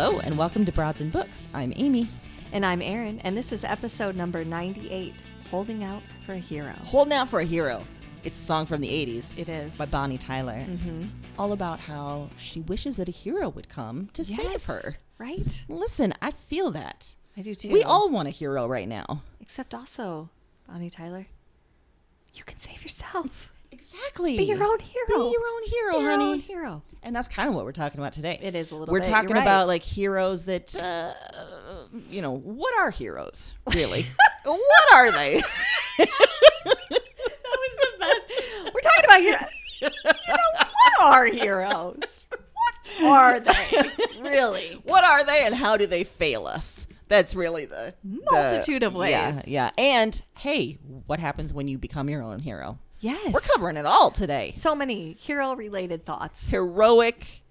Hello and welcome to Broads and Books. I'm Amy. And I'm Erin, and this is episode number 98, Holding Out for a Hero. Holding Out for a Hero. It's a song from the 80s. It is. By Bonnie Tyler. Mm-hmm. All about how she wishes that a hero would come to save her. Right? Listen, I feel that. I do too. We all want a hero right now. Except also, Bonnie Tyler, you can save yourself. Exactly. Be your own hero. Be your own hero, Be your honey. own hero. And that's kind of what we're talking about today. It is a little We're bit. talking You're right. about like heroes that, what are heroes, really? What are they? That was the best. We're talking about heroes. What are heroes? What are they? Really? What are they and how do they fail us? That's really the Multitude of ways. Yeah. And hey, what happens when you become your own hero? Yes. We're covering it all today. So many hero-related thoughts. Heroic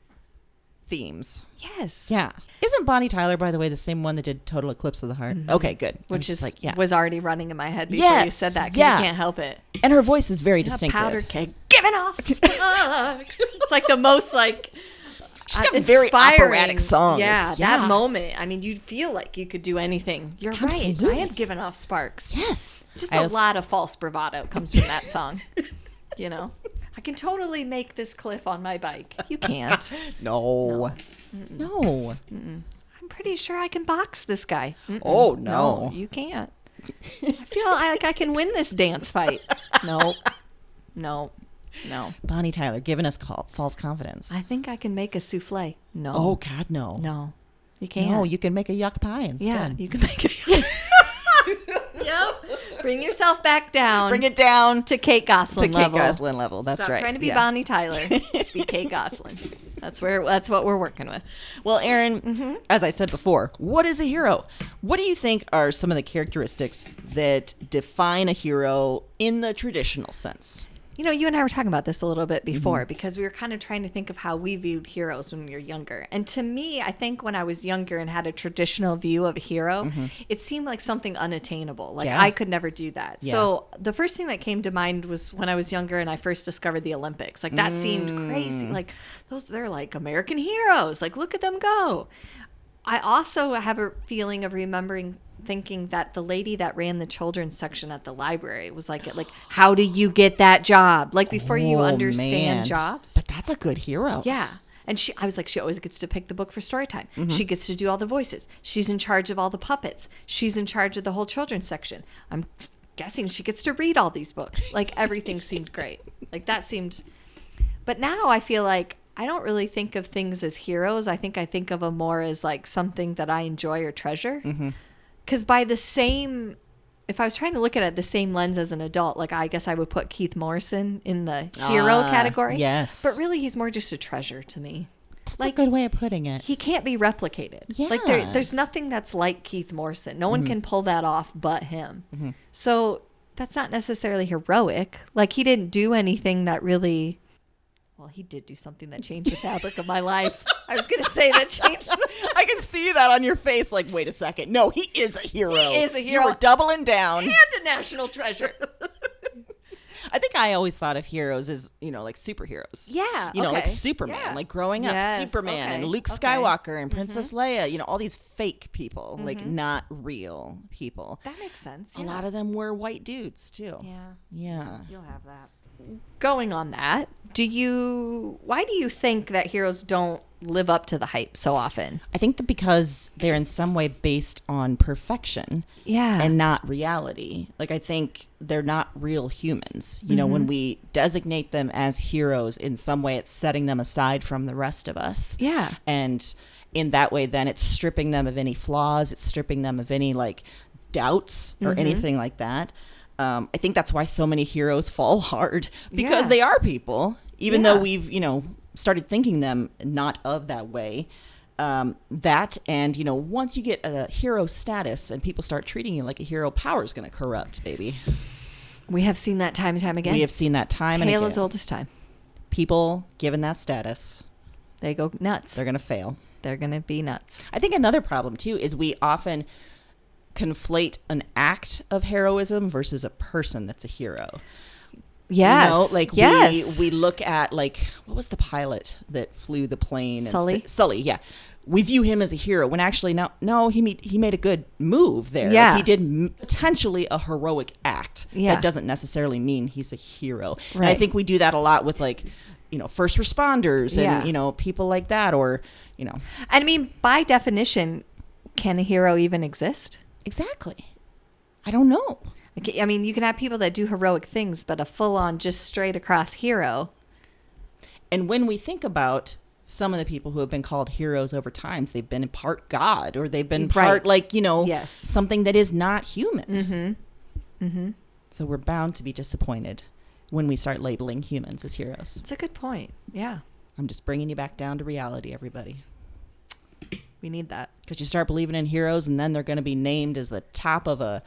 themes. Yes. Yeah. Isn't Bonnie Tyler, by the way, the same one that did Total Eclipse of the Heart? Mm-hmm. Okay, good. Which is was already running in my head before you said that. You can't help it. And her voice is very distinctive. Powder keg giving off sparks. It's like the most like she's got very operatic songs. Yeah, that moment. I mean, you'd feel like you could do anything. You're Absolutely. right. I am giving off sparks. Yes. Just a lot of false bravado comes from that song. You know, I can totally make this cliff on my bike. You can't. No. I'm pretty sure I can box this guy. Oh, no. You can't. I feel like I can win this dance fight. No. Bonnie Tyler giving us false confidence. I think I can make a souffle. No. Oh, God, no. No. You can't. No, you can make a yuck pie instead. Yeah, you can make it. Yep. Bring yourself back down. Bring it down to Kate Gosselin level. Kate Gosselin level. That's Stop right. Trying to be Bonnie Tyler. Just be Kate Gosselin. That's what we're working with. Well, Erin, as I said before, what is a hero? What do you think are some of the characteristics that define a hero in the traditional sense? You know, you and I were talking about this a little bit before because we were kind of trying to think of how we viewed heroes when we were younger. And to me, I think when I was younger and had a traditional view of a hero, it seemed like something unattainable. Like I could never do that. Yeah. So the first thing that came to mind was when I was younger and I first discovered the Olympics. Like that seemed crazy. Like they're like American heroes. Like look at them go. I also have a feeling of thinking that the lady that ran the children's section at the library was like how do you get that job? Like before you understand jobs. But that's a good hero. Yeah. And I was like, she always gets to pick the book for story time. She gets to do all the voices. She's in charge of all the puppets. She's in charge of the whole children's section. I'm guessing she gets to read all these books. Like everything seemed great. Like that seemed. But now I feel like I don't really think of things as heroes. I think of them more as like something that I enjoy or treasure. Because if I was trying to look at it the same lens as an adult, like I guess I would put Keith Morrison in the hero category. Yes. But really, he's more just a treasure to me. That's a good way of putting it. He can't be replicated. Yeah. Like there's nothing that's like Keith Morrison. No one can pull that off but him. So that's not necessarily heroic. Like he didn't do anything that really... Well, he did do something that changed the fabric of my life. I was going to say that changed. I can see that on your face. Like, wait a second. No, he is a hero. He is a hero. You were doubling down. And a national treasure. I think I always thought of heroes as, like superheroes. Yeah. Like Superman, like growing up, Superman and Luke Skywalker and Princess Leia, all these fake people, like not real people. That makes sense. A lot of them were white dudes too. Yeah. You'll have that. Going on that, why do you think that heroes don't live up to the hype so often? I think that because they're in some way based on perfection and not reality. Like I think they're not real humans. When we designate them as heroes, in some way it's setting them aside from the rest of us. Yeah. And in that way, then it's stripping them of any flaws. It's stripping them of any like doubts or anything like that. I think that's why so many heroes fall hard because they are people, even though we've, started thinking them not of that way. That and, once you get a hero status and people start treating you like a hero, power is going to corrupt, baby. We have seen that time and time again. We have seen that time and again. Tale as old as time. People given that status, they go nuts. They're going to fail. They're going to be nuts. I think another problem, too, is we often conflate an act of heroism versus a person that's a hero. Yes. We look at what was the pilot that flew the plane? Sully? Sully, yeah. we view him as a hero when actually no, he made a good move there. Yeah. Like, he did potentially a heroic act. Yeah. That doesn't necessarily mean he's a hero. And I Right. think we do that a lot with, like, first responders and, Yeah. people like that, or, I mean, by definition, can a hero even exist? Exactly. I don't know. I mean, you can have people that do heroic things, but a full-on, just straight across hero. And when we think about some of the people who have been called heroes over times, they've been in part God, or they've been part, Right. like, Yes. something that is not human. Mm-hmm. Mm-hmm. So we're bound to be disappointed when we start labeling humans as heroes. It's a good point. Yeah. I'm just bringing you back down to reality, everybody. We need that. Because you start believing in heroes, and then they're going to be named as the top of a,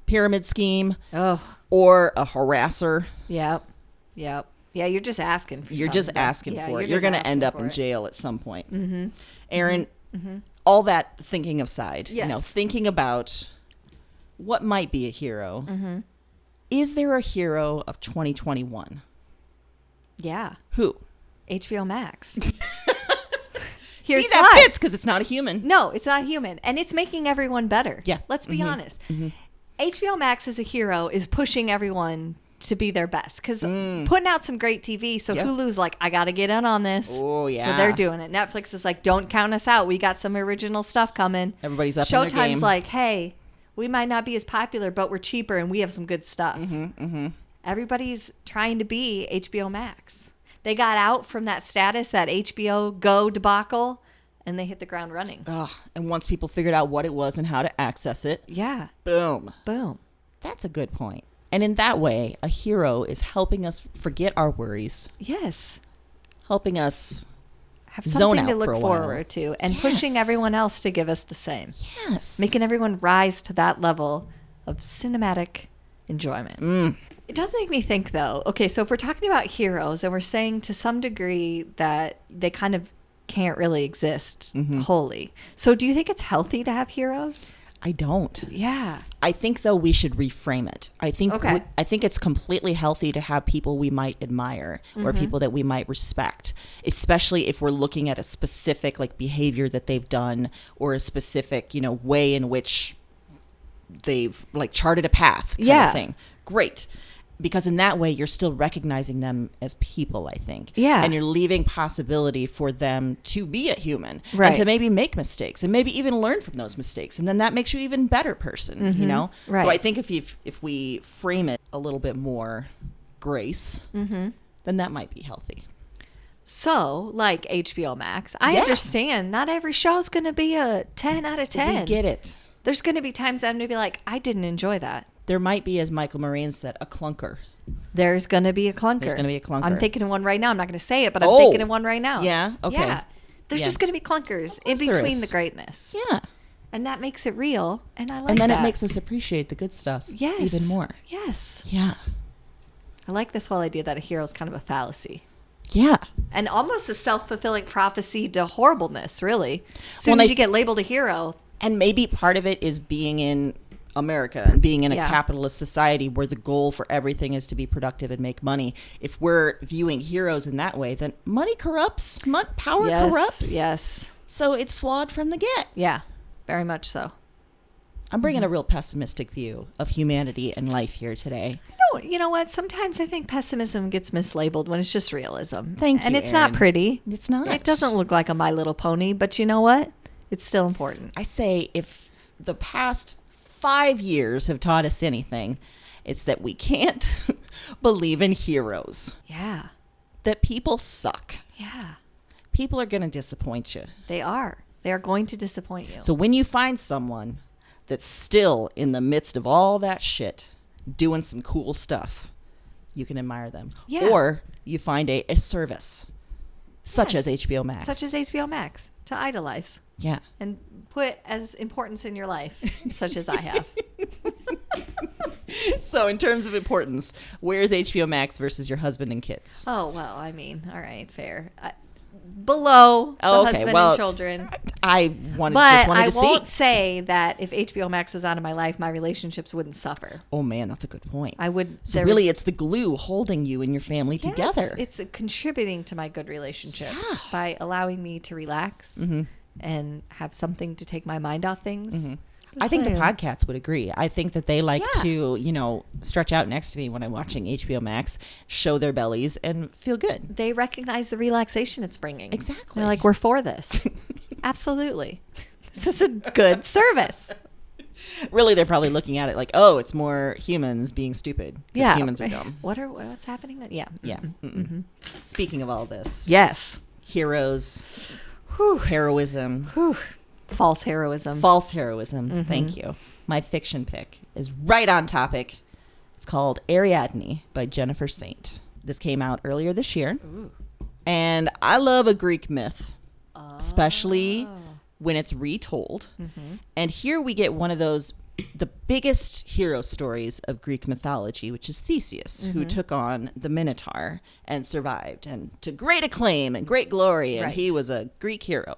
pyramid scheme, Oh, or a harasser. yep. Yep. Yeah, you're just asking for You're just something. asking Yeah, for it. just You're going to asking end up for in it. jail at some point. Mm-hmm. Aaron, Mm-hmm. all that thinking aside, Yes. thinking about what might be a hero, Mm-hmm. is there a hero of 2021? Yeah. Who? HBO Max. Here's Here's that why. fits, because it's not a human. No, it's not human. And it's making everyone better. Yeah. Let's be honest. Mm-hmm. HBO Max as a hero is pushing everyone to be their best, because putting out some great TV. So Yeah. Hulu's like, I got to get in on this. Oh, yeah. So they're doing it. Netflix is like, don't count us out. We got some original stuff coming. Everybody's up in their game. Showtime's like, hey, we might not be as popular, but we're cheaper and we have some good stuff. Everybody's trying to be HBO Max. They got out from that status, that HBO Go debacle, and they hit the ground running. Ugh, and once people figured out what it was and how to access it, Yeah. boom. Boom. That's a good point. And in that way, a hero is helping us forget our worries, Yes. helping us Have zone something to out look for a while. forward to, and pushing Yes. everyone else to give us the same. yes, Making everyone rise to that level of cinematic enjoyment. It does make me think, though. Okay, so if we're talking about heroes and we're saying to some degree that they kind of can't really exist wholly. So do you think it's healthy to have heroes? I don't. Yeah. I think, though, we should reframe it. I think Okay. I think it's completely healthy to have people we might admire or people that we might respect, especially if we're looking at a specific, like, behavior that they've done, or a specific, way in which they've, like, charted a path kind Yeah. of thing. Great. Because in that way, you're still recognizing them as people, I think. Yeah. And you're leaving possibility for them to be a human. Right. And to maybe make mistakes and maybe even learn from those mistakes. And then that makes you even better person, Right. So I think if we frame it a little bit more grace, then that might be healthy. So, like HBO Max, I Yeah. understand not every show's going to be a 10 out of 10. We get it. There's going to be times I'm going to be like, I didn't enjoy that. There might be, as Michael Moran said, a clunker. There's going to be a clunker. There's gonna be a clunker. I'm thinking of one right now. I'm not going to say it, but I'm Oh. thinking of one right now. Yeah? Okay. Yeah. There's Yeah. just going to be clunkers in course there between is. the greatness. Yeah. And that makes it real. And I like And then that. it makes us appreciate the good stuff yes. even more. Yes. Yeah. I like this whole idea that a hero is kind of a fallacy. Yeah. And almost a self-fulfilling prophecy to horribleness, really. As soon Well, as I- you get labeled a hero, And maybe part of it is being in America and being in a Yeah. capitalist society where the goal for everything is to be productive and make money. If we're viewing heroes in that way, then money corrupts, power yes, corrupts. yes. So it's flawed from the get. Yeah, very much so. I'm bringing a real pessimistic view of humanity and life here today. No, you know what? Sometimes I think pessimism gets mislabeled when it's just realism. Thank And you, it's not Erin. pretty. It's not. It doesn't look like a My Little Pony, but you know what? It's still important. I say if the past 5 years have taught us anything, it's that we can't believe in heroes. Yeah. That people suck. Yeah. People are going to disappoint you. They are. They are going to disappoint you. So when you find someone that's still in the midst of all that shit, doing some cool stuff, you can admire them. Yeah. Or you find a service, such Yes. as HBO Max. Such as HBO Max, to idolize Yeah. and put as importance in your life, such as I have. So in terms of importance, where's HBO Max versus your husband and kids? Oh, well, I mean, all right, fair. Below the Oh, okay. husband Well, and children. I just But wanted I to won't see. say that if HBO Max was out of my life, my relationships wouldn't suffer. Oh man, that's a good point. I would. So there really, it's the glue holding you and your family Yes, together. it's contributing to my good relationships by allowing me to relax, and have something to take my mind off things. I think the podcasts would agree. I think that they like Yeah. to, stretch out next to me when I'm watching HBO Max, show their bellies, and feel good. They recognize the relaxation it's bringing. Exactly. They're like, we're for this. Absolutely. This is a good service. Really, they're probably looking at it like, oh, it's more humans being stupid. 'Cause Yeah. humans are dumb. What's happening? Yeah. Yeah. Speaking of all this, Yes. heroes, Whew. heroism, Whew. False heroism. false heroism. Thank you. My fiction pick is right on topic. It's called Ariadne by Jennifer Saint. This came out earlier this year. Ooh. And I love a Greek myth, especially when it's retold. And here we get one of the biggest hero stories of Greek mythology, which is Theseus, who took on the Minotaur and survived, and to great acclaim and great glory, and he was a Greek hero.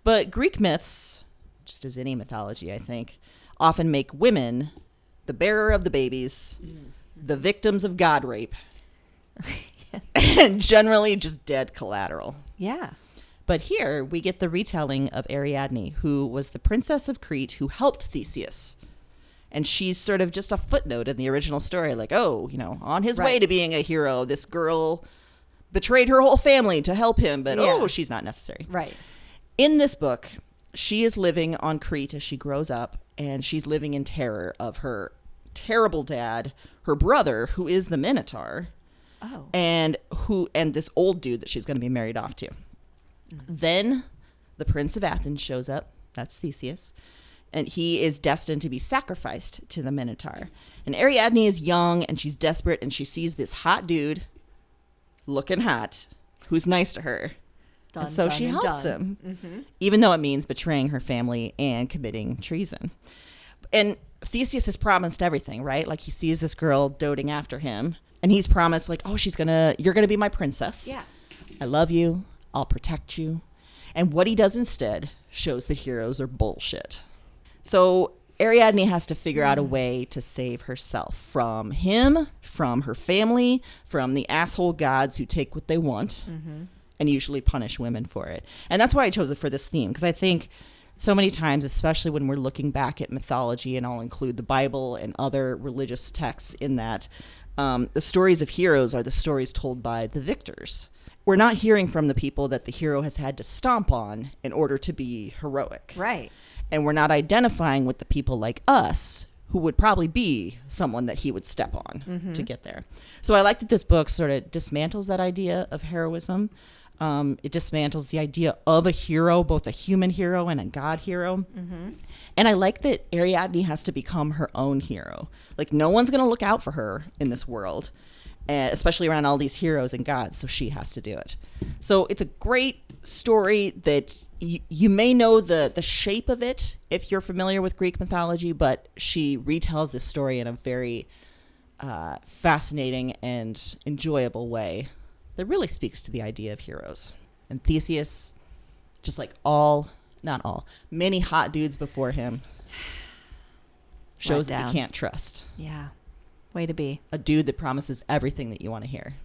But Greek myths, just as any mythology, I think, often make women the bearer of the babies, the victims of god rape, and generally just dead collateral. Yeah. But here we get the retelling of Ariadne, who was the princess of Crete who helped Theseus. And she's sort of just a footnote in the original story, like, on his way to being a hero, this girl betrayed her whole family to help him, but she's not necessary. Right. In this book, she is living on Crete as she grows up, and she's living in terror of her terrible dad, her brother, who is the Minotaur, and this old dude that she's going to be married off to. Then the Prince of Athens shows up. That's Theseus. And he is destined to be sacrificed to the Minotaur. And Ariadne is young, and she's desperate, and she sees this hot dude, looking hot, who's nice to her. And so she helps him, even though it means betraying her family and committing treason. And Theseus is promised everything, right? Like, he sees this girl doting after him, and he's promised, like, oh, you're going to be my princess. Yeah. I love you. I'll protect you. And what he does instead shows that heroes are bullshit. So Ariadne has to figure out a way to save herself from him, from her family, from the asshole gods who take what they want. And usually punish women for it. And that's why I chose it for this theme, because I think so many times, especially when we're looking back at mythology, and I'll include the Bible and other religious texts in that, the stories of heroes are the stories told by the victors. We're not hearing from the people that the hero has had to stomp on in order to be heroic. Right. And we're not identifying with the people like us who would probably be someone that he would step on to get there. So I like that this book sort of dismantles that idea of heroism. It dismantles the idea of a hero, both a human hero and a god hero. And I like that Ariadne has to become her own hero. Like, no one's going to look out for her in this world, especially around all these heroes and gods, so she has to do it. So it's a great story that you may know the shape of it if you're familiar with Greek mythology, but she retells this story in a very fascinating and enjoyable way that really speaks to the idea of heroes. And Theseus, just like many hot dudes before him, shows that you can't trust. Yeah. Way to be. A dude that promises everything that you want to hear.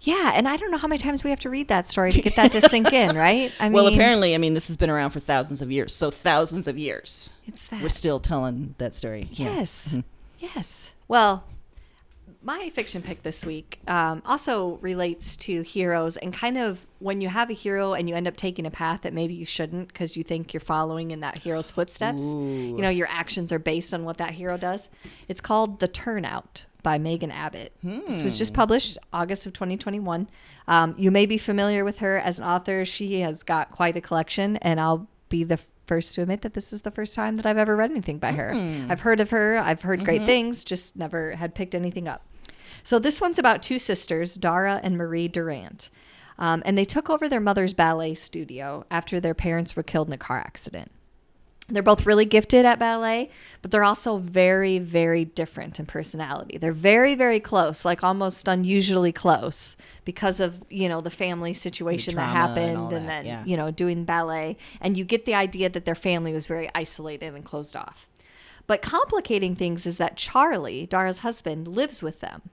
Yeah, and I don't know how many times we have to read that story to get that to sink in, right? Well, apparently, this has been around for thousands of years. So thousands of years. It's that. We're still telling that story. Yes. Yeah. Yes. Well, my fiction pick this week also relates to heroes, and kind of when you have a hero and you end up taking a path that maybe you shouldn't because you think you're following in that hero's footsteps. Ooh. Your actions are based on what that hero does. It's called The Turnout by Megan Abbott. This was just published August of 2021. You may be familiar with her as an author. She has got quite a collection, and I'll be the first to admit that this is the first time that I've ever read anything by her. I've heard of her. I've heard great things, just never had picked anything up. So this one's about two sisters, Dara and Marie Durant. And they took over their mother's ballet studio after their parents were killed in a car accident. They're both really gifted at ballet, but they're also very, very different in personality. They're very, very close, like almost unusually close because of, the family situation that happened and then, doing ballet. And you get the idea that their family was very isolated and closed off. But complicating things is that Charlie, Dara's husband, lives with them.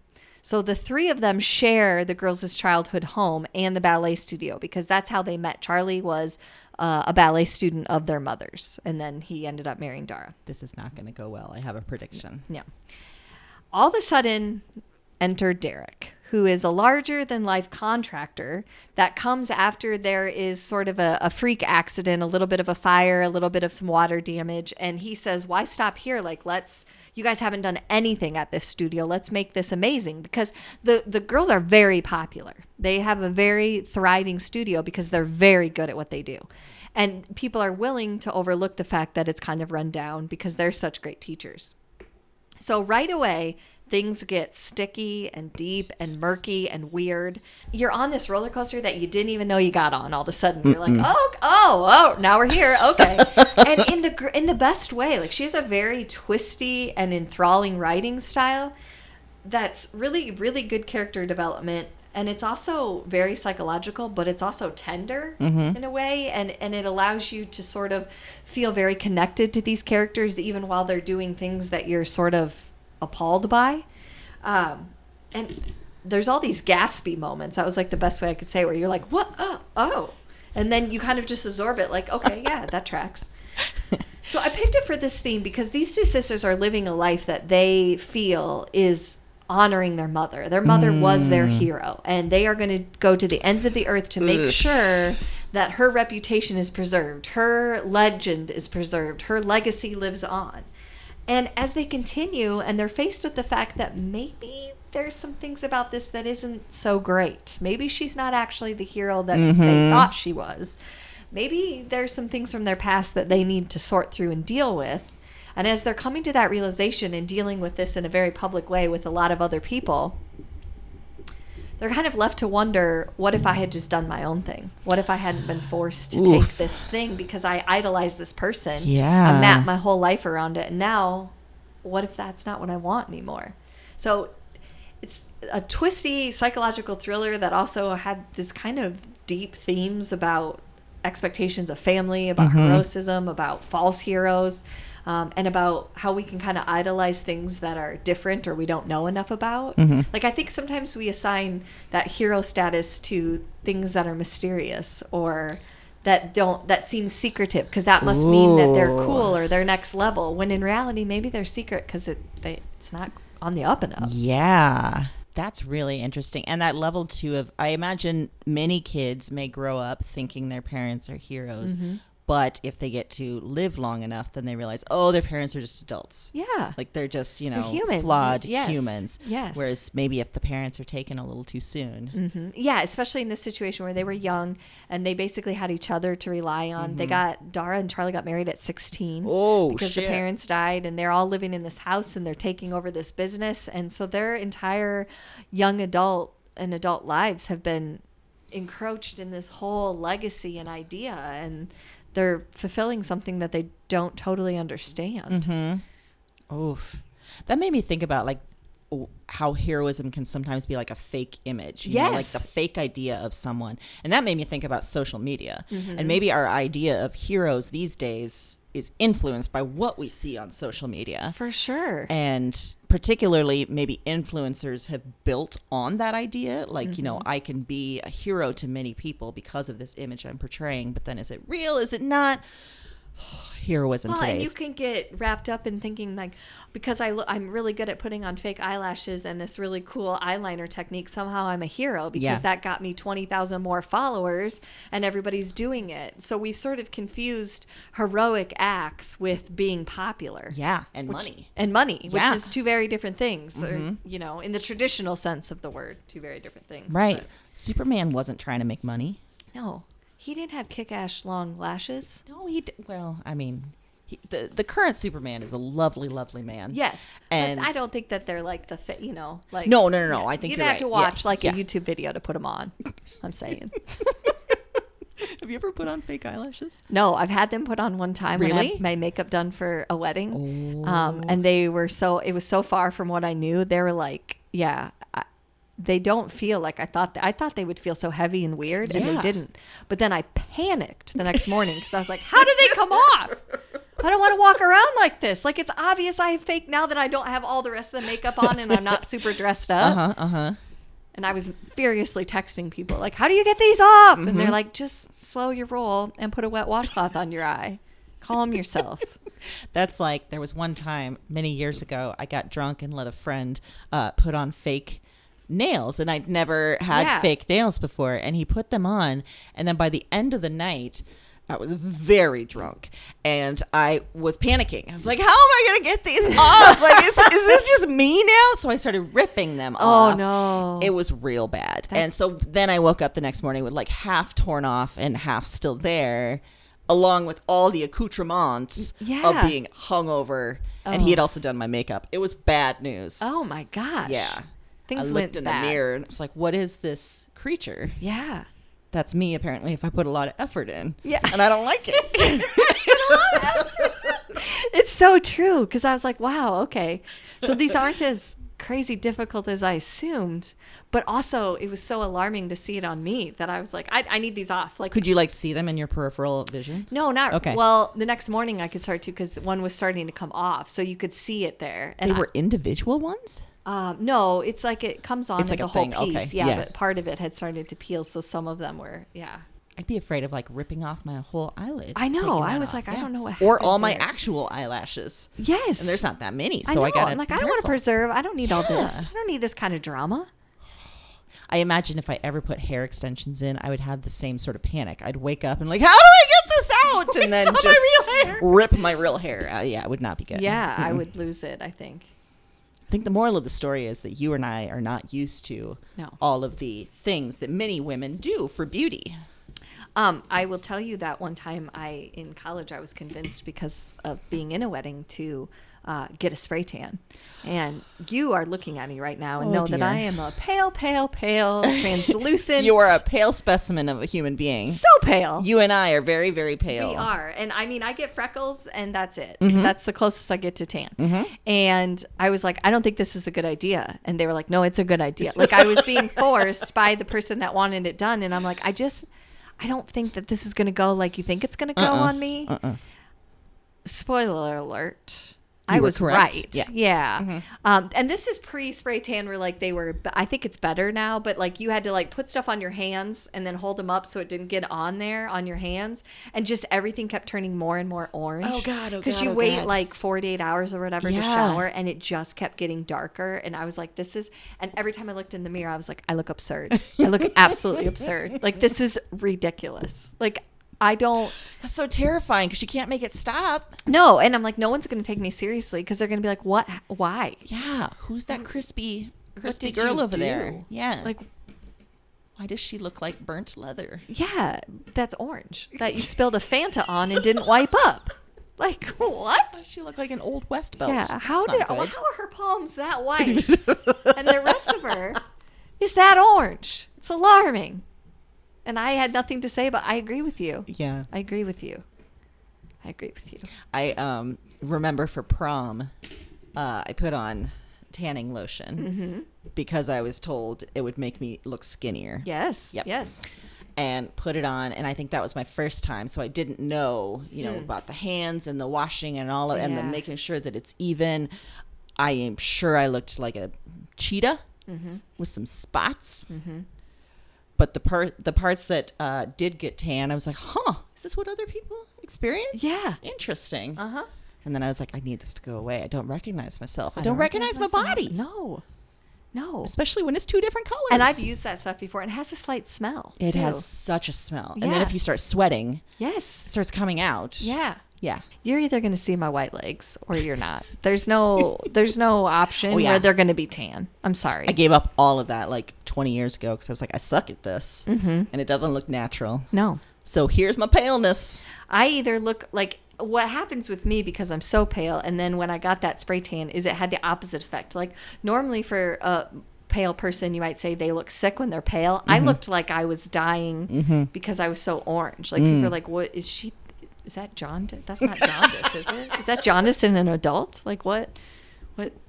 So the three of them share the girls' childhood home and the ballet studio because that's how they met. Charlie was a ballet student of their mother's, and then he ended up marrying Dara. This is not going to go well. I have a prediction. Yeah. All of a sudden, enter Derek, who is a larger-than-life contractor that comes after there is sort of a freak accident, a little bit of a fire, a little bit of some water damage. And he says, why stop here? Like, you guys haven't done anything at this studio. Let's make this amazing. Because the girls are very popular. They have a very thriving studio because they're very good at what they do. And people are willing to overlook the fact that it's kind of run down because they're such great teachers. So right away, things get sticky and deep and murky and weird. You're on this roller coaster that you didn't even know you got on. All of a sudden, you're like, oh, now we're here. Okay. And in the best way. Like, she has a very twisty and enthralling writing style that's really, really good character development. And it's also very psychological, but it's also tender in a way. And it allows you to sort of feel very connected to these characters, even while they're doing things that you're sort of appalled by. And there's all these gaspy moments. That was like the best way I could say, where you're like, what? Oh. And then you kind of just absorb it like, okay, yeah, that tracks. So I picked it for this theme because these two sisters are living a life that they feel is honoring their mother. Their mother was their hero, and they are going to go to the ends of the earth to make sure that her reputation is preserved, her legend is preserved, her legacy lives on. And as they continue, and they're faced with the fact that maybe there's some things about this that isn't so great. Maybe she's not actually the hero that they thought she was. Maybe there's some things from their past that they need to sort through and deal with. And as they're coming to that realization and dealing with this in a very public way with a lot of other people, they're kind of left to wonder, what if I had just done my own thing? What if I hadn't been forced to take this thing because I idolized this person? Yeah. I mapped my whole life around it. And now, what if that's not what I want anymore? So it's a twisty psychological thriller that also had this kind of deep themes about expectations of family, about heroism, about false heroes. And about how we can kind of idolize things that are different or we don't know enough about. Like, I think sometimes we assign that hero status to things that are mysterious or that seem secretive, because that must mean that they're cool or they're next level, when in reality maybe they're secret because it's not on the up and up. Yeah. That's really interesting. And that level too of, I imagine many kids may grow up thinking their parents are heroes. But if they get to live long enough, then they realize, their parents are just adults. Yeah. Like, they're just, They're humans. flawed Yes. humans. Yes. Whereas maybe if the parents are taken a little too soon. Yeah, especially in this situation where they were young and they basically had each other to rely on. Dara and Charlie got married at 16. Because the parents died, and they're all living in this house and they're taking over this business. And so their entire young adult and adult lives have been encroached in this whole legacy and idea, and they're fulfilling something that they don't totally understand. Oof. That made me think about, like, how heroism can sometimes be like a fake image. You know, like the fake idea of someone. And that made me think about social media. And maybe our idea of heroes these days is influenced by what we see on social media. For sure. And particularly maybe influencers have built on that idea. Like, I can be a hero to many people because of this image I'm portraying. But then, is it real? Is it not? Heroism today. And you can get wrapped up in thinking, like, because I'm really good at putting on fake eyelashes and this really cool eyeliner technique, somehow I'm a hero because that got me 20,000 more followers and everybody's doing it. So we've sort of confused heroic acts with being popular. Yeah, and money. Which is two very different things. Or, in the traditional sense of the word, two very different things. Right. But Superman wasn't trying to make money. No. He didn't have kick-ass long lashes. No, well, I mean, the current Superman is a lovely, lovely man. Yes, and I don't think that they're like like no. I think you'd have to watch a YouTube video to put them on. I'm saying. Have you ever put on fake eyelashes? No, I've had them put on one time. Really? When I had my makeup done for a wedding. And they were it was so far from what I knew. They were like, they don't feel like I thought. I thought they would feel so heavy and weird, and they didn't. But then I panicked the next morning because I was like, "How did they come off? I don't want to walk around like this. Like, it's obvious I have fake now that I don't have all the rest of the makeup on and I'm not super dressed up. And I was furiously texting people like, how do you get these off? And they're like, just slow your roll and put a wet washcloth on your eye. Calm yourself. That's like, there was one time many years ago, I got drunk and let a friend put on fake nails, and I'd never had fake nails before, and he put them on, and then by the end of the night, I was very drunk and I was panicking. I was like, how am I going to get these off? Like, is this just me now? So I started ripping them off. Oh, no. It was real bad. And so then I woke up the next morning with like half torn off and half still there, along with all the accoutrements of being hungover. And he had also done my makeup. It was bad news. Oh, my gosh. Yeah. Things I looked in the mirror and I was like, what is this creature? Yeah. That's me, apparently, if I put a lot of effort in. Yeah. And I don't like it. It's so true, because I was like, wow, okay. So these aren't as crazy difficult as I assumed, but also it was so alarming to see it on me that I was like, I need these off. Like, could you like see them in your peripheral vision? No, not okay. Well, the next morning I could start to, because one was starting to come off, so you could see it there. And they were individual ones? No, it's like it comes on as like a whole piece. Okay. Yeah, but part of it had started to peel, so some of them were, I'd be afraid of like ripping off my whole eyelid. I know. I was off. like, I don't know what happens. Or all my there. Actual eyelashes. Yes. And there's not that many, I so know. I got I'm like, I don't want to preserve. I don't need all this. I don't need this kind of drama. I imagine if I ever put hair extensions in, I would have the same sort of panic. I'd wake up and like, how do I get this out? And then just rip my real hair. Yeah, it would not be good. Yeah, I would lose it, I think. I think the moral of the story is that you and I are not used to all of the things that many women do for beauty. I will tell you that one time in college, I was convinced because of being in a wedding to get a spray tan. And you are looking at me right now and know that I am a pale, translucent. You are a pale specimen of a human being. So pale. You and I are very, very pale. We are. And I mean, I get freckles and that's it. That's the closest I get to tan. And I was like, I don't think this is a good idea. And they were like, no, it's a good idea. Like, I was being forced by the person that wanted it done. And I'm like, I don't think that this is going to go like you think it's going to go on me. Spoiler alert. I was right. Yeah. And this is pre-spray tan where like I think it's better now, but like you had to like put stuff on your hands and then hold them up so it didn't get on there on your hands. And just everything kept turning more and more orange. Oh God. Because you wait like 48 hours or whatever to shower and it just kept getting darker. And I was like, and every time I looked in the mirror, I was like, I look absurd. I look absolutely absurd. Like, this is ridiculous. Like, That's so terrifying because you can't make it stop. No, and I'm like, no one's going to take me seriously because they're going to be like, what? Why? Yeah, who's that crispy girl over there? Yeah, like, why does she look like burnt leather? Yeah, that's orange that you spilled a Fanta on and didn't wipe up. Like, what? She looked like an old West belt. Yeah, how are her palms that white and the rest of her is that orange? It's alarming. And I had nothing to say, but I agree with you. Yeah. I agree with you. I remember for prom, I put on tanning lotion because I was told it would make me look skinnier. Yes. Yep. Yes. And put it on, and I think that was my first time, so I didn't know, about the hands and the washing and all of, and then making sure that it's even. I am sure I looked like a cheetah with some spots. But the parts that did get tan, I was like, is this what other people experience? Yeah. Interesting. And then I was like, I need this to go away. I don't recognize myself. I don't recognize my body. No. Especially when it's two different colors. And I've used that stuff before. And it has a slight smell. It too. has such a smell. Yeah. And then if you start sweating, it starts coming out. Yeah. Yeah. You're either going to see my white legs or you're not. There's no option where they're going to be tan. I'm sorry. I gave up all of that like 20 years ago because I was like, I suck at this. And it doesn't look natural. No. So here's my paleness. I either look like what happens with me because I'm so pale. And then when I got that spray tan is it had the opposite effect. Like normally for a pale person, you might say they look sick when they're pale. I looked like I was dying because I was so orange. Like people are like, what is she? Is that jaundice? That's not jaundice, is it? Is that jaundice in an adult? Like what?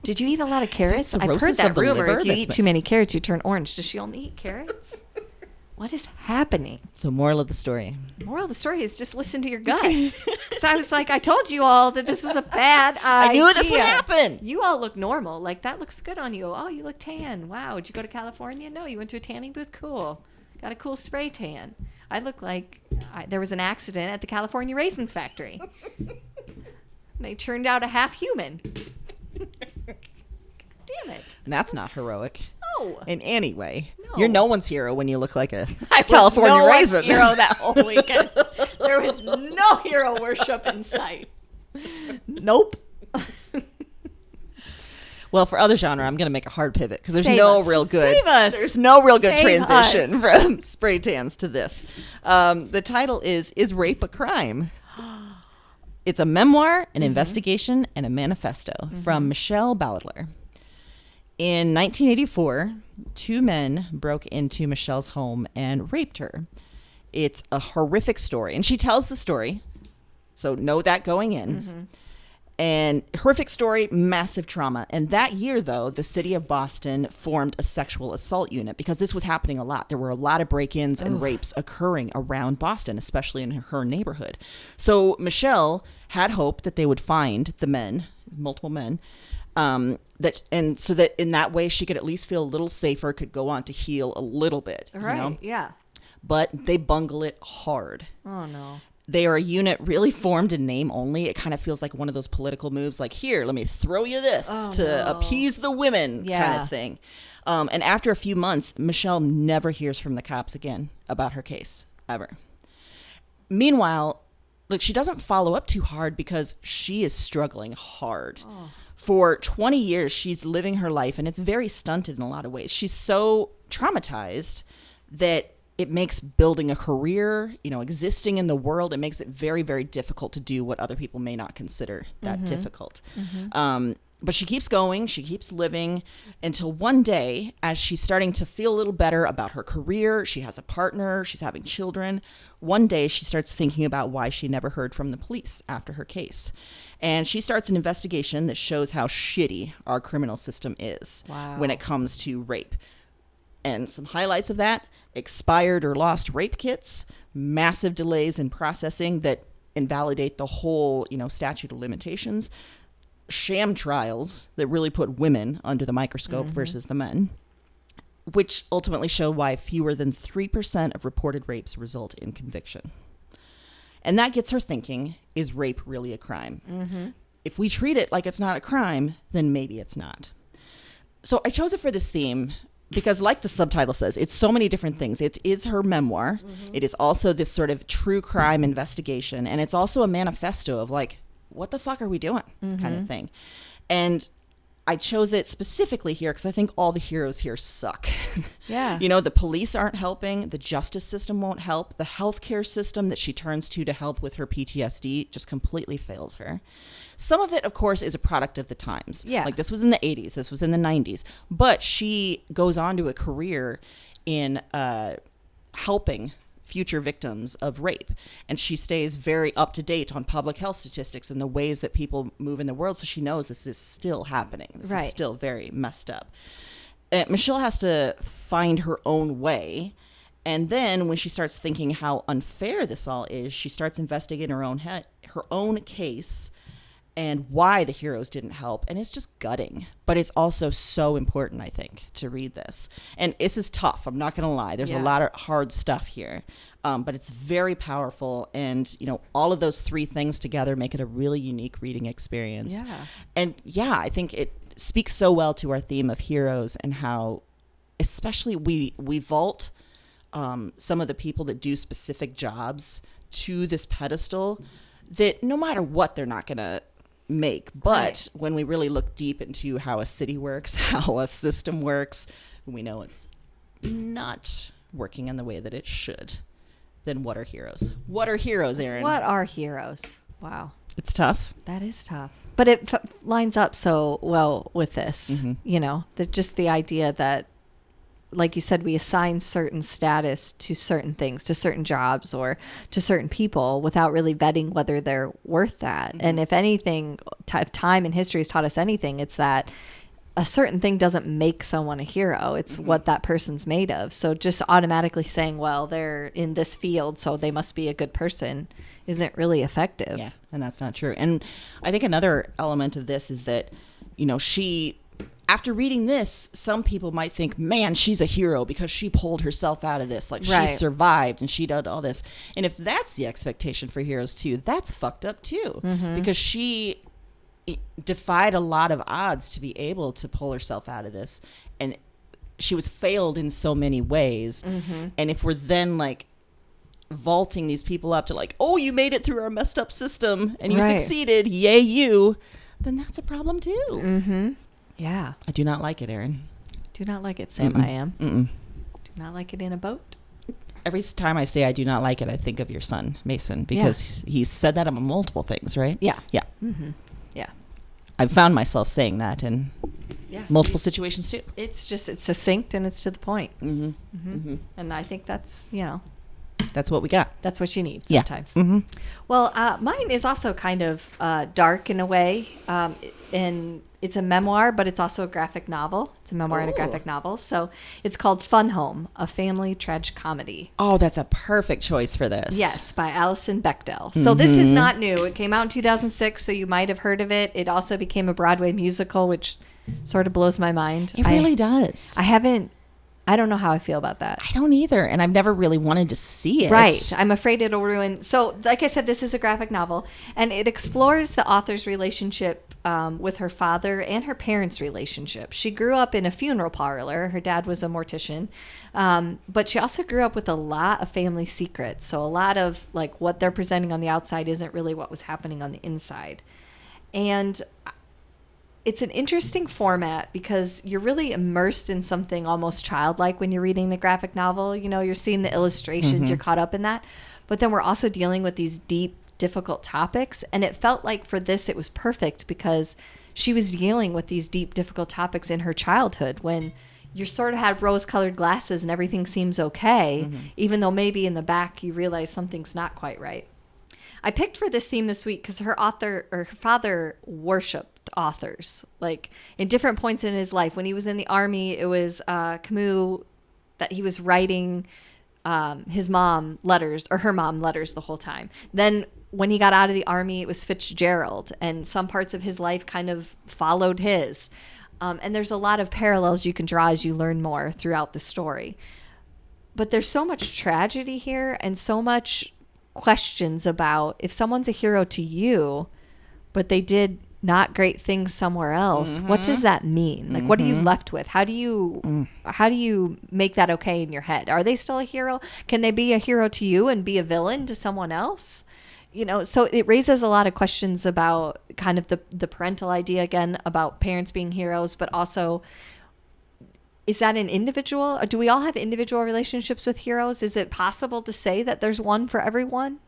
Did you eat a lot of carrots? I've heard that rumor. If you eat too many carrots, you turn orange. Does she only eat carrots? What is happening? So moral of the story. Moral of the story is just listen to your gut. Because I was like, I told you all that this was a bad idea. I knew this would happen. You all look normal. Like, that looks good on you. Oh, you look tan. Wow. Did you go to California? No, you went to a tanning booth? Cool. Got a cool spray tan. I look like there was an accident at the California Raisins factory. They turned out a half human. Damn it. And that's not heroic. No. In any way. No. You're no one's hero when you look like a I was California no raisin. one's hero that whole weekend. There was no hero worship in sight. Nope. Well, for other genre, I'm going to make a hard pivot because there's Save no us. real good. Save us. There's no real good Save transition us. from spray tans to this. The title is Rape a Crime? It's a memoir, an investigation, and a manifesto from Michelle Bowdler. In 1984, 2 men broke into Michelle's home and raped her. It's a horrific story, and she tells the story, so know that going in. And horrific story, massive trauma. And that year, though, the city of Boston formed a sexual assault unit because this was happening a lot. There were a lot of break-ins and rapes occurring around Boston, especially in her neighborhood. So Michelle had hope that they would find the men, multiple men, so that in that way she could at least feel a little safer, could go on to heal a little bit. Right. You know? Yeah. But they bungle it hard. Oh, no. They are a unit really formed in name only. It kind of feels like one of those political moves, like, here, let me throw you this to appease the women kind of thing. And after a few months, Michelle never hears from the cops again about her case, ever. Meanwhile, look, she doesn't follow up too hard because she is struggling hard. For 20 years, she's living her life, and it's very stunted in a lot of ways. She's so traumatized that it makes building a career, existing in the world, it makes it very, very difficult to do what other people may not consider that difficult. But she keeps going, she keeps living until one day, as she's starting to feel a little better about her career, she has a partner, she's having children. One day she starts thinking about why she never heard from the police after her case. And she starts an investigation that shows how shitty our criminal system is when it comes to rape. And some highlights of that: expired or lost rape kits, massive delays in processing that invalidate the whole, statute of limitations, sham trials that really put women under the microscope versus the men, which ultimately show why fewer than 3% of reported rapes result in conviction. And that gets her thinking, is rape really a crime? If we treat it like it's not a crime, then maybe it's not. So I chose it for this theme because, like the subtitle says, it's so many different things. It is her memoir. It is also this sort of true crime investigation. And it's also a manifesto of, like, what the fuck are we doing kind of thing. And I chose it specifically here because I think all the heroes here suck. Yeah. The police aren't helping. The justice system won't help. The healthcare system that she turns to help with her PTSD just completely fails her. Some of it, of course, is a product of the times. Yeah. Like, this was in the 80s. This was in the 90s. But she goes on to a career in helping future victims of rape. And she stays very up to date on public health statistics and the ways that people move in the world. So she knows this is still happening. This is still very messed up. Michelle has to find her own way. And then when she starts thinking how unfair this all is, she starts investigating her own case and why the heroes didn't help. And it's just gutting. But it's also so important, I think, to read this. And this is tough. I'm not going to lie. There's a lot of hard stuff here. But it's very powerful. And, all of those 3 things together make it a really unique reading experience. Yeah. And I think it speaks so well to our theme of heroes and how especially we vault some of the people that do specific jobs to this pedestal that no matter what, they're not going to make. But when we really look deep into how a city works, how a system works, we know it's not working in the way that it should. Then what are heroes? What are heroes, Erin? What are heroes? Wow. It's tough. That is tough. But it lines up so well with this, just the idea that, like you said, we assign certain status to certain things, to certain jobs or to certain people without really vetting whether they're worth that. And if anything, if time and history has taught us anything, it's that a certain thing doesn't make someone a hero. It's what that person's made of. So just automatically saying, well, they're in this field, so they must be a good person, isn't really effective. Yeah, and that's not true. And I think another element of this is that, she, after reading this, some people might think, man, she's a hero because she pulled herself out of this. Like, she survived and she did all this. And if that's the expectation for heroes too, that's fucked up too. Because she defied a lot of odds to be able to pull herself out of this. And she was failed in so many ways. And if we're then like vaulting these people up to like, oh, you made it through our messed up system and you succeeded, yay you, then that's a problem too. Yeah. I do not like it, Erin. Do not like it, Sam. I am. Do not like it in a boat. Every time I say I do not like it, I think of your son, Mason, because he's said that about multiple things, right? Yeah. Yeah. Yeah. I've found myself saying that in multiple situations too. It's succinct and it's to the point. And I think that's, that's what we got. That's what you need sometimes. Yeah. Well, mine is also kind of dark in a way. And it's a memoir, but it's also a graphic novel. It's a memoir and a graphic novel. So it's called Fun Home, a family tragicomedy. Oh, that's a perfect choice for this. Yes, by Alison Bechdel. So this is not new. It came out in 2006, so you might have heard of it. It also became a Broadway musical, which sort of blows my mind. It really does. I don't know how I feel about that. I don't either. And I've never really wanted to see it. Right. I'm afraid it'll ruin. So, like I said, this is a graphic novel, and it explores the author's relationship with her father and her parents' relationship. She grew up in a funeral parlor. Her dad was a mortician. But she also grew up with a lot of family secrets. So a lot of like what they're presenting on the outside isn't really what was happening on the inside. And it's an interesting format because you're really immersed in something almost childlike when you're reading the graphic novel. You're seeing the illustrations, you're caught up in that. But then we're also dealing with these deep, difficult topics. And it felt like for this, it was perfect because she was dealing with these deep, difficult topics in her childhood when you sort of had rose-colored glasses and everything seems okay, even though maybe in the back you realize something's not quite right. I picked for this theme this week because her father worshipped authors, like in different points in his life. When he was in the army, it was Camus that he was writing his mom letters, or her mom letters, the whole time. Then when he got out of the army, it was Fitzgerald, and some parts of his life kind of followed his. And there's a lot of parallels you can draw as you learn more throughout the story. But there's so much tragedy here and so much questions about if someone's a hero to you, but they did not great things somewhere else. What does that mean? Like, what are you left with? How do you make that okay in your head? Are they still a hero? Can they be a hero to you and be a villain to someone else? So it raises a lot of questions about kind of the parental idea again, about parents being heroes, but also, is that an individual? Or do we all have individual relationships with heroes? Is it possible to say that there's one for everyone?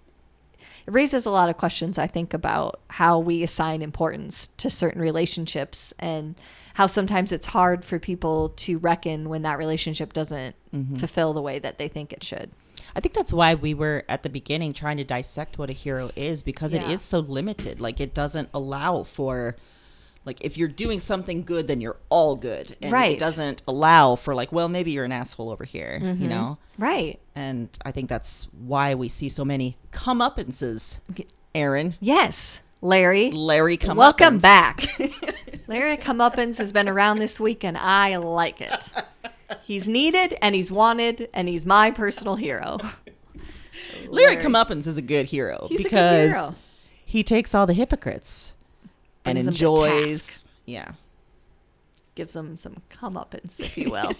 It raises a lot of questions, I think, about how we assign importance to certain relationships and how sometimes it's hard for people to reckon when that relationship doesn't fulfill the way that they think it should. I think that's why we were at the beginning trying to dissect what a hero is, because it is so limited. Like, it doesn't allow for, like, if you're doing something good, then you're all good. And it doesn't allow for, like, well, maybe you're an asshole over here, you know? Right. And I think that's why we see so many comeuppances, Erin. Yes. Larry Comeuppance. Welcome back. Larry Comeuppance has been around this week, and I like it. He's needed, and he's wanted, and he's my personal hero. Larry Comeuppance is a good hero because he takes all the hypocrites and enjoys, gives them some comeuppance, if you will.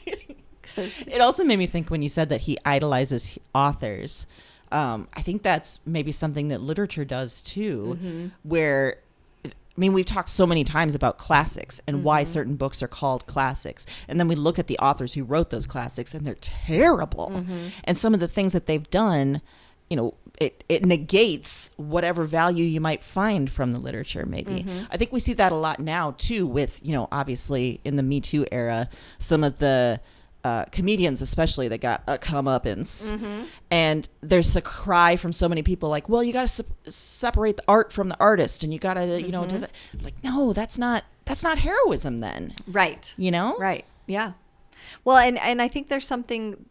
It also made me think when you said that he idolizes authors. I think that's maybe something that literature does too, where, I mean, we've talked so many times about classics and why certain books are called classics. And then we look at the authors who wrote those classics and they're terrible. And some of the things that they've done, it negates whatever value you might find from the literature, maybe. I think we see that a lot now too with, obviously in the Me Too era, some of the comedians especially that got a comeuppance, and there's a cry from so many people like, well, you got to separate the art from the artist, and you got to like, no, that's not that's not heroism then. Right. You know? Right. Yeah. Well, and I think there's something,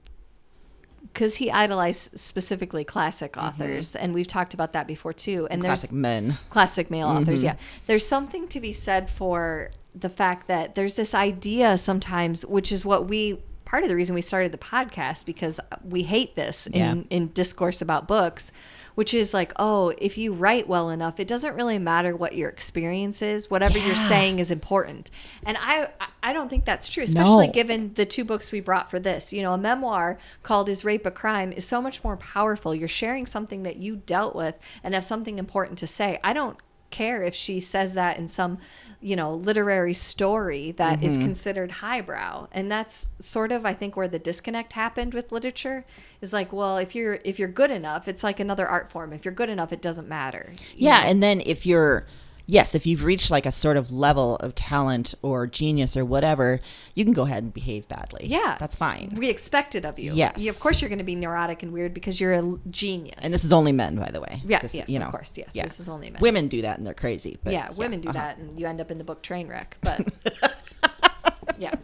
because he idolized specifically classic authors, and we've talked about that before too. And classic men. Classic male authors, yeah. There's something to be said for the fact that there's this idea sometimes, which is part of the reason we started the podcast, because we hate this in discourse about books, which is like, oh, if you write well enough, it doesn't really matter what your experience is. Whatever you're saying is important. And I don't think that's true, especially given the 2 books we brought for this. You know, a memoir called Is Rape a Crime is so much more powerful. You're sharing something that you dealt with and have something important to say. I don't care if she says that in some, you know, literary story that is considered highbrow. And that's sort of, I think, where the disconnect happened with literature, is like, well, if you're good enough, it's like another art form. If you're good enough, it doesn't matter. Yeah. Know? And then if you've reached like a sort of level of talent or genius or whatever, you can go ahead and behave badly. Yeah. That's fine. We expect it of you. Yes. Of course you're going to be neurotic and weird because you're a genius. And this is only men, by the way. Yeah, this, yes, you know, of course. Yes, yeah. This is only men. Women do that and they're crazy. But yeah, women do that and you end up in the book Trainwreck. But yeah.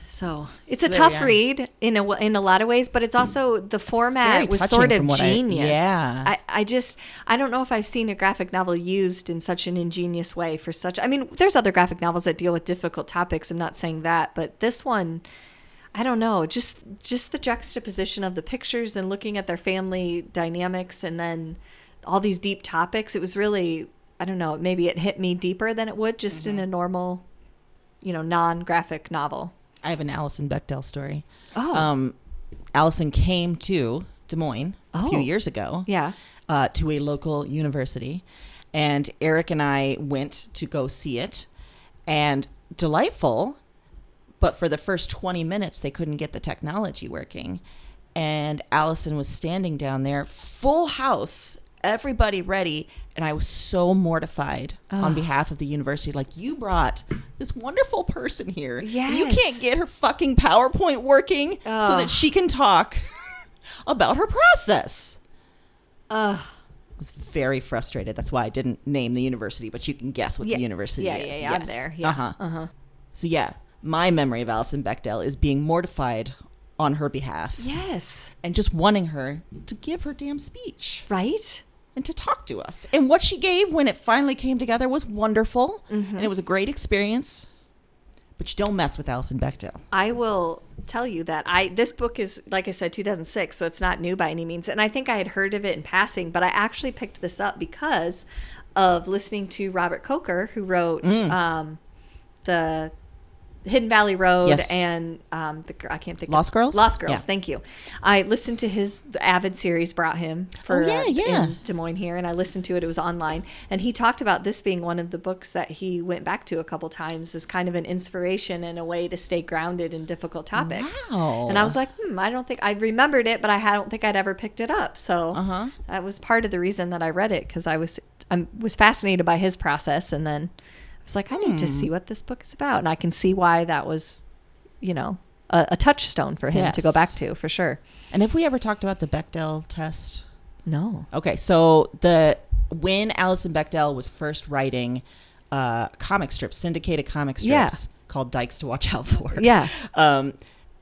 So it's a tough read in a lot of ways, but it's also the format was sort of genius. I don't know if I've seen a graphic novel used in such an ingenious way for such. I mean, there's other graphic novels that deal with difficult topics. I'm not saying that, but this one, I don't know. Just the juxtaposition of the pictures and looking at their family dynamics, and then all these deep topics. It was really, I don't know. Maybe it hit me deeper than it would just in a normal, you know, non-graphic novel. I have an Alison Bechdel story. Oh. Alison came to Des Moines a few years ago. Yeah. To a local university. And Eric and I went to go see it. And delightful. But for the first 20 minutes, they couldn't get the technology working. And Alison was standing down there, full house, everybody ready. And I was so mortified on behalf of the university. Like, you brought this wonderful person here. Yes. And you can't get her fucking PowerPoint working so that she can talk about her process. I was very frustrated. That's why I didn't name the university, but you can guess what the university is. Yeah, I'm there. Yeah. So yeah, my memory of Alison Bechdel is being mortified on her behalf. Yes. And just wanting her to give her damn speech. Right? And to talk to us. And what she gave when it finally came together was wonderful. And it was a great experience. But you don't mess with Alison Bechdel. I will tell you that this book is, like I said, 2006, so it's not new by any means. And I think I had heard of it in passing, but I actually picked this up because of listening to Robert Coker, who wrote the Hidden Valley Road and I can't think Lost Girls? Lost Girls, Yeah. Thank you. I listened to the Avid series brought him for in Des Moines here, and I listened to it. It was online, and he talked about this being one of the books that he went back to a couple times as kind of an inspiration and a way to stay grounded in difficult topics. Wow. And I was like, I don't think I remembered it, but I don't think I'd ever picked it up. So that was part of the reason that I read it, because I was fascinated by his process, and then I was like, I need to see what this book is about. And I can see why that was, you know, a touchstone for him to go back to, for sure. And have we ever talked about the Bechdel test? No. Okay, so when Alison Bechdel was first writing comic strips, syndicated comic strips called Dykes to Watch Out For. Yeah.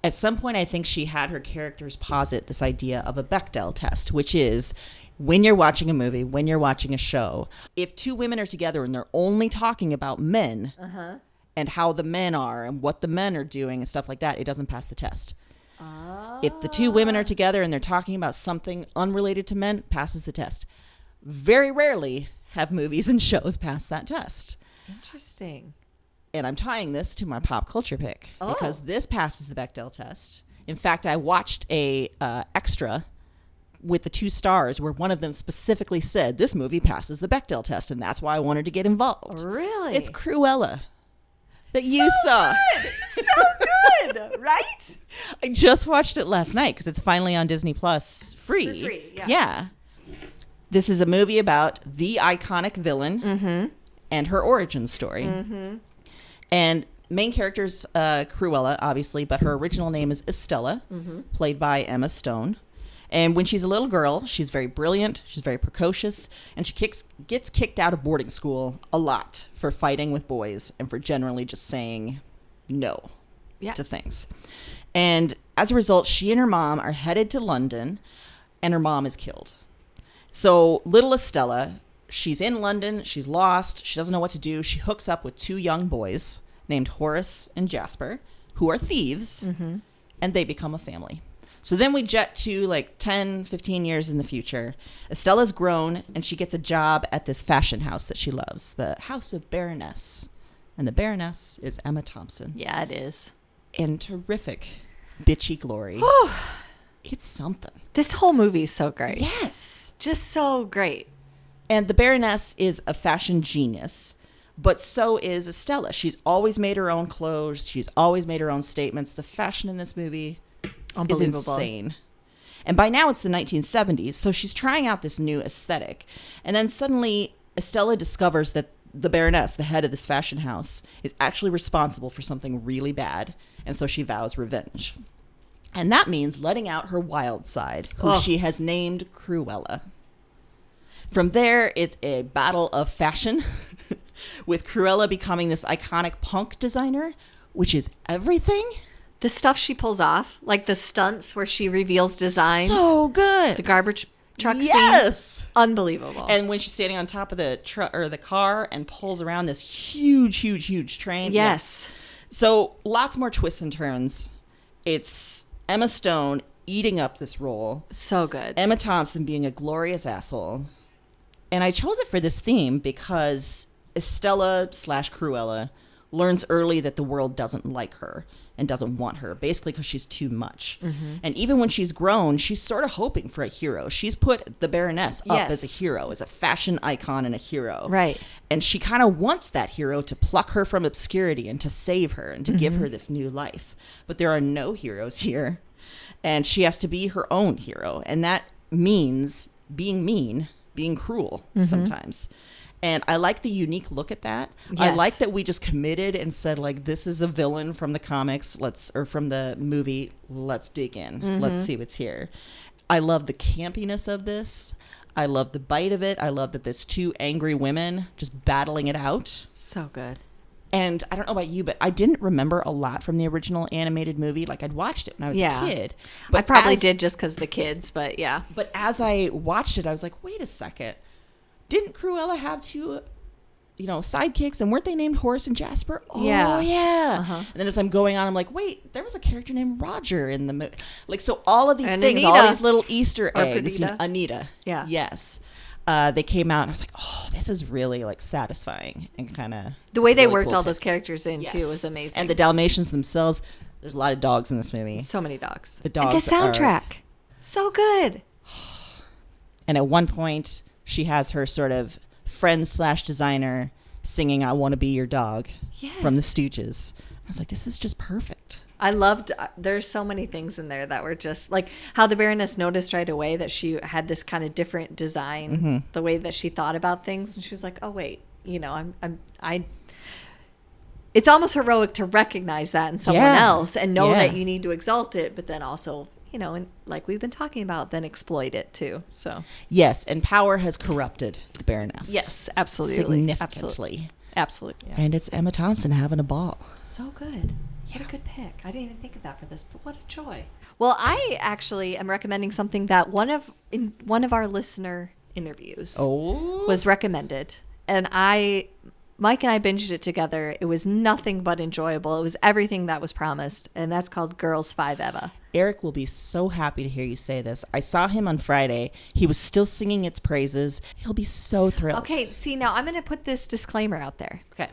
At some point, I think she had her characters posit this idea of a Bechdel test, which is when you're watching a movie, when you're watching a show, if 2 women are together and they're only talking about men and how the men are and what the men are doing and stuff like that, it doesn't pass the test. If the 2 women are together and they're talking about something unrelated to men, passes the test. Very rarely have movies and shows pass that test. Interesting. And I'm tying this to my pop culture pick because this passes the Bechdel test. In fact, I watched a extra with the 2 stars where one of them specifically said this movie passes the Bechdel test, and that's why I wanted to get involved. Really? It's Cruella that you saw. Good. So good, right? I just watched it last night because it's finally on Disney Plus free. For free, Yeah. This is a movie about the iconic villain and her origin story. And main character's Cruella, obviously, but her original name is Estella, played by Emma Stone. And when she's a little girl, she's very brilliant, she's very precocious, and she gets kicked out of boarding school a lot for fighting with boys and for generally just saying no to things. And as a result, she and her mom are headed to London, and her mom is killed. So little Estella, she's in London, she's lost, she doesn't know what to do. She hooks up with 2 young boys named Horace and Jasper, who are thieves, and they become a family. So then we jet to like 10, 15 years in the future. Estella's grown, and she gets a job at this fashion house that she loves, the House of Baroness. And the Baroness is Emma Thompson. Yeah, it is. In terrific bitchy glory. It's something. This whole movie is so great. Yes. Just so great. And the Baroness is a fashion genius, but so is Estella. She's always made her own clothes. She's always made her own statements. The fashion in this movie is insane. And by now it's the 1970s, so she's trying out this new aesthetic. And then suddenly Estella discovers that the Baroness, the head of this fashion house, is actually responsible for something really bad. And so she vows revenge. And that means letting out her wild side, who she has named Cruella. From there, it's a battle of fashion, with Cruella becoming this iconic punk designer, which is everything. The stuff she pulls off, like the stunts where she reveals designs. So good. The garbage truck scene. Unbelievable. And when she's standing on top of the truck or the car and pulls around this huge train. Yes. Yeah. So lots more twists and turns. It's Emma Stone eating up this role. So good. Emma Thompson being a glorious asshole. And I chose it for this theme because Estella / Cruella learns early that the world doesn't like her and doesn't want her, basically because she's too much. And even when she's grown, she's sort of hoping for a hero. She's put the Baroness up as a hero, as a fashion icon and a hero. Right. And she kind of wants that hero to pluck her from obscurity and to save her and to give her this new life. But there are no heroes here. And she has to be her own hero. And that means being mean, being cruel sometimes. And I like the unique look at that. Yes. I like that we just committed and said, like, this is a villain from the comics, or from the movie. Let's dig in. Let's see what's here. I love the campiness of this. I love the bite of it. I love that there's 2 angry women just battling it out. So good. And I don't know about you, but I didn't remember a lot from the original animated movie. Like, I'd watched it when I was a kid. But I probably did just because the kids, but yeah. But as I watched it, I was like, wait a second. Didn't Cruella have 2, sidekicks, and weren't they named Horace and Jasper? Oh, yeah. And then as I'm going on, I'm like, wait, there was a character named Roger in the movie. Like, so all of these things, Anita. all these little Easter eggs. Perdita. Anita. Yeah. Yes. They came out, and I was like, oh, this is really, like, satisfying and kind of... The way they worked all those characters in, too, was amazing. And the Dalmatians themselves, there's a lot of dogs in this movie. So many dogs. The dogs and the soundtrack. So good. And at one point... she has her sort of friend / designer singing "I Want to Be Your Dog" from the Stooges. I was like, this is just perfect. I loved, there's so many things in there that were just like how the Baroness noticed right away that she had this kind of different design, the way that she thought about things. And she was like, oh, wait, it's almost heroic to recognize that in someone else and know that you need to exalt it, but then also, and like we've been talking about, then exploit it too. So yes, and power has corrupted the Baroness. Yes, absolutely, significantly, absolutely. And it's Emma Thompson having a ball. So good. What a good pick. I didn't even think of that for this, but what a joy. Well, I actually am recommending something that one of our listener interviews was recommended, and Mike and I binged it together. It was nothing but enjoyable. It was everything that was promised, and that's called Girls 5 Eva. Eric will be so happy to hear you say this. I saw him on Friday. He was still singing its praises. He'll be so thrilled. Okay, see, now I'm going to put this disclaimer out there. Okay.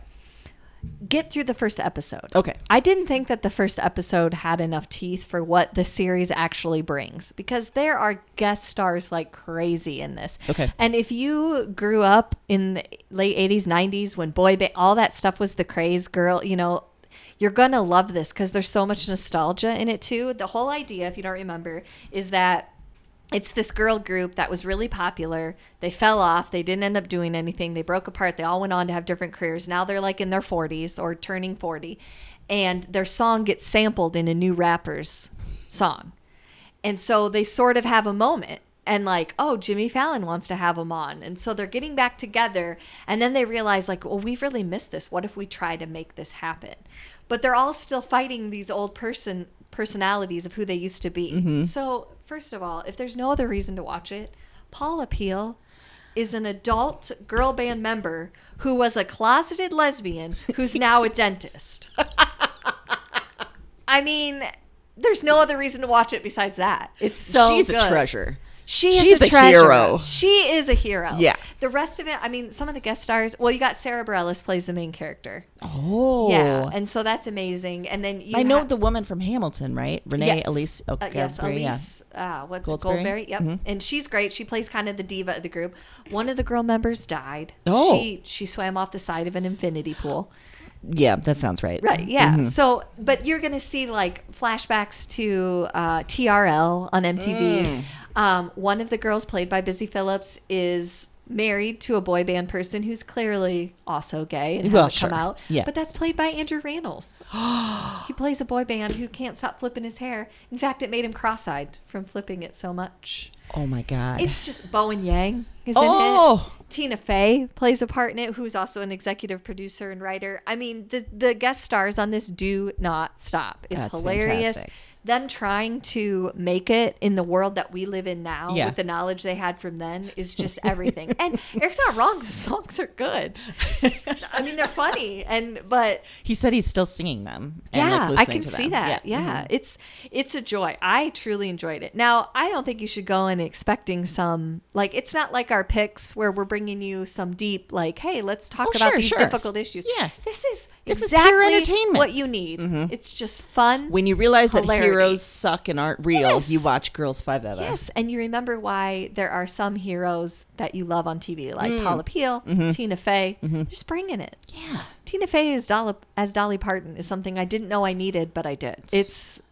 Get through the first episode. Okay. I didn't think that the first episode had enough teeth for what the series actually brings, because there are guest stars like crazy in this. Okay. And if you grew up in the late 80s, 90s when all that stuff was the craze, girl, you're going to love this because there's so much nostalgia in it too. The whole idea, if you don't remember, is that it's this girl group that was really popular. They fell off. They didn't end up doing anything. They broke apart. They all went on to have different careers. Now they're like in their 40s or turning 40. And their song gets sampled in a new rapper's song. And so they sort of have a moment. And like, oh, Jimmy Fallon wants to have them on. And so they're getting back together. And then they realize like, well, we've really missed this. What if we try to make this happen? But they're all still fighting these old personalities of who they used to be. So first of all, if there's no other reason to watch it, Paula Peel is an adult girl band member who was a closeted lesbian who's now a dentist. I mean, there's no other reason to watch it besides that. It's so She's good. a treasure. She's a treasure. hero. She is a hero. Yeah. The rest of it, I mean, some of the guest stars, well, you got Sarah Bareilles plays the main character. Oh. Yeah. And so that's amazing. And then I know the woman from Hamilton, right? Renee Elise. Oh, yes, Goldsberry, Elise. What's Goldsberry? it? Goldberry. Yep. And she's great. She plays kind of the diva of the group. One of the girl members died. Oh. She swam off the side of an infinity pool. Yeah, that sounds right. Right, yeah. So, but you're going to see like flashbacks to TRL on MTV. One of the girls played by Busy Phillips is married to a boy band person who's clearly also gay and hasn't come out. Yeah. But that's played by Andrew Rannells. He plays a boy band who can't stop flipping his hair. In fact, it made him cross-eyed from flipping it so much. Oh my God. It's just Bowen Yang is in it. Tina Fey plays a part in it, who's also an executive producer and writer. I mean, the guest stars on this do not stop. It's That's hilarious. fantastic. Them trying to make it in the world that we live in now Yeah. with the knowledge they had from then is just everything. And Eric's not wrong. The songs are good. I mean, they're funny. But he said he's still singing them. And, yeah, like, I listening can to see them. that. Yeah. It's a joy. I truly enjoyed it. Now, I don't think you should go in expecting some, like, it's not like our picks where we're bringing you some deep, like, hey, let's talk about these difficult issues. Yeah. This is exactly pure entertainment. What you need. It's just fun. When you realize hilarity. that heroes suck and aren't real, Yes. you watch Girls Five Eva. Yes, and you remember why there are some heroes that you love on TV, like Paula Peel, Tina Fey. Just bringing it. Yeah. Tina Fey as Dolly Parton is something I didn't know I needed, but I did.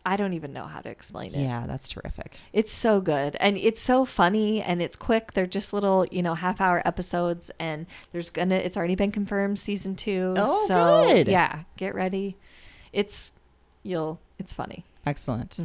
I don't even know how to explain it. Yeah, that's terrific. It's so good, and it's so funny, and it's quick. They're just little, half-hour episodes, and it's already been confirmed season 2. Oh, so, good. Yeah, get ready. It's funny. Excellent.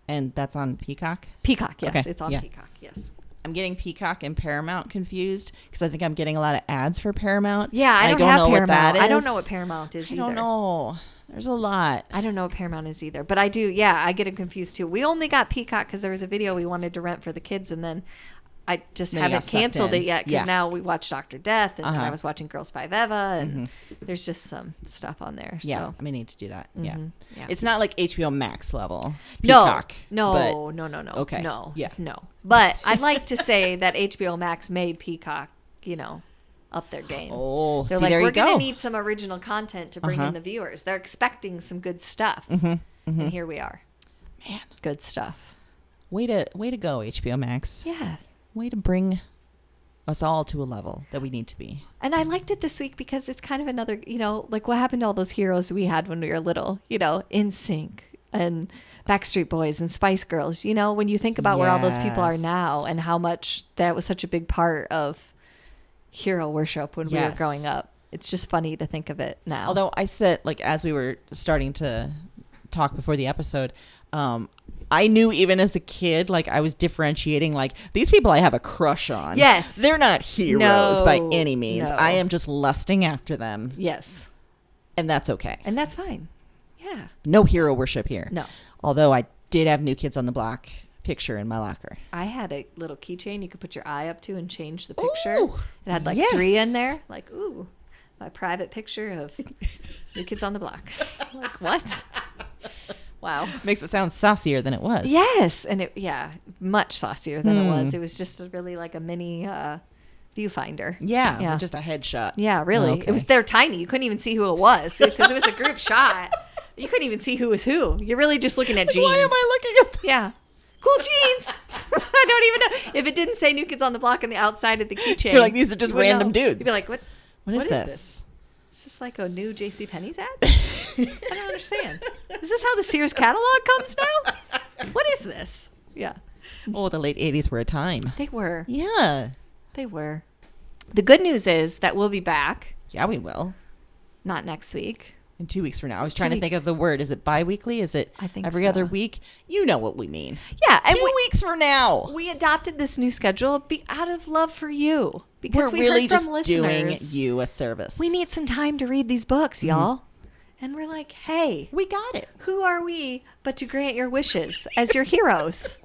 And that's on Peacock? Peacock, yes. Okay. It's on Yeah. Peacock, yes. I'm getting Peacock and Paramount confused because I think I'm getting a lot of ads for Paramount. Yeah, I don't know have what Paramount. that is. I don't know what Paramount is either. I don't know. There's a lot. I don't know what Paramount is either. But I do, yeah, I get it confused too. We only got Peacock because there was a video we wanted to rent for the kids, and then I just Then you haven't got sucked canceled in. it yet because Yeah. now we watch Dr. Death, and then Uh-huh. I was watching Girls Five Eva, and there's just some stuff on there. Yeah, So. I may need to do that. Yeah. Yeah. It's not like HBO Max level Peacock. No. but- Okay. No. Yeah. No. But I'd like to say that HBO Max made Peacock, up their game. Oh, They're see, like, there we're you go. going to need some original content to bring in the viewers. They're expecting some good stuff. And here we are. Man, Good stuff. way to go, HBO Max. Yeah. Way to bring us all to a level that we need to be. And I liked it this week because it's kind of another, like what happened to all those heroes we had when we were little, NSYNC and Backstreet Boys and Spice Girls, when you think about where all those people are now and how much that was such a big part of hero worship when we were growing up. It's just funny to think of it now. Although I said, like, as we were starting to talk before the episode, I knew even as a kid, like, I was differentiating, like, these people I have a crush on. Yes. They're not heroes by No, any means. no. I am just lusting after them. Yes. And that's okay. And that's fine. Yeah. No hero worship here. No. Although I did have New Kids on the Block picture in my locker. I had a little keychain you could put your eye up to and change the picture. Ooh, It had like yes. 3 in there. Like, ooh, my private picture of New Kids on the Block. Like, what? Wow. Makes it sound saucier than it was. Yes. And much saucier than it was. It was just really like a mini viewfinder. Yeah. Just a headshot. Yeah, really. Okay. They're tiny. You couldn't even see who it was because it was a group shot. You couldn't even see who was who. You're really just looking at jeans. Why am I looking at this? Yeah. Cool jeans. I don't even know. If it didn't say New Kids on the Block on the outside of the keychain. You're like, these are just you would random know. dudes. You'd be like, what What is this? this? Is this like a new JCPenney's ad? I don't understand. Is this how the Sears catalog comes now? What is this? Yeah. Oh, the late 80s were a time. They were. Yeah. They were. The good news is that we'll be back. Yeah, we will. Not next week. In 2 weeks from now. I was trying to think of the word. Is it bi-weekly? Is it I think every so. other week? You know what we mean. Yeah. And 2 weeks from now. we adopted this new schedule out of love for you. Because We're we really heard from just doing listeners, you a service. we need some time to read these books, y'all. And we're like, hey, We got it. who are we but to grant your wishes as your heroes?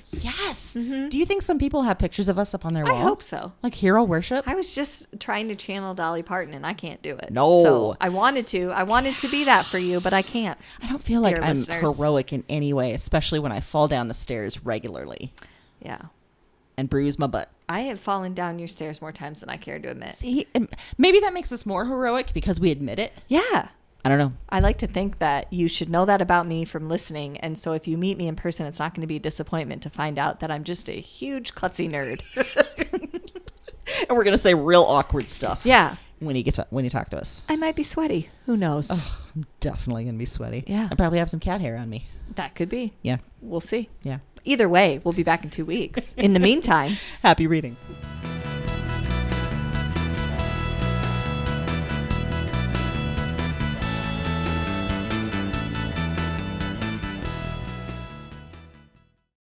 Yes. Do you think some people have pictures of us up on their wall? I hope so. Like hero worship? I was just trying to channel Dolly Parton, and I can't do it. No. So I wanted to. I wanted to be that for you, but I can't. I don't feel like Dear I'm listeners. heroic in any way, especially when I fall down the stairs regularly Yeah. and bruise my butt. I have fallen down your stairs more times than I care to admit. See, maybe that makes us more heroic because we admit it. Yeah. I don't know. I like to think that you should know that about me from listening. And so if you meet me in person, it's not going to be a disappointment to find out that I'm just a huge klutzy nerd. And we're going to say real awkward stuff. Yeah. When you talk to us. I might be sweaty. Who knows? Oh, I'm definitely going to be sweaty. Yeah. I probably have some cat hair on me. That could be. Yeah. We'll see. Yeah. Either way, we'll be back in 2 weeks. In the meantime, Happy reading.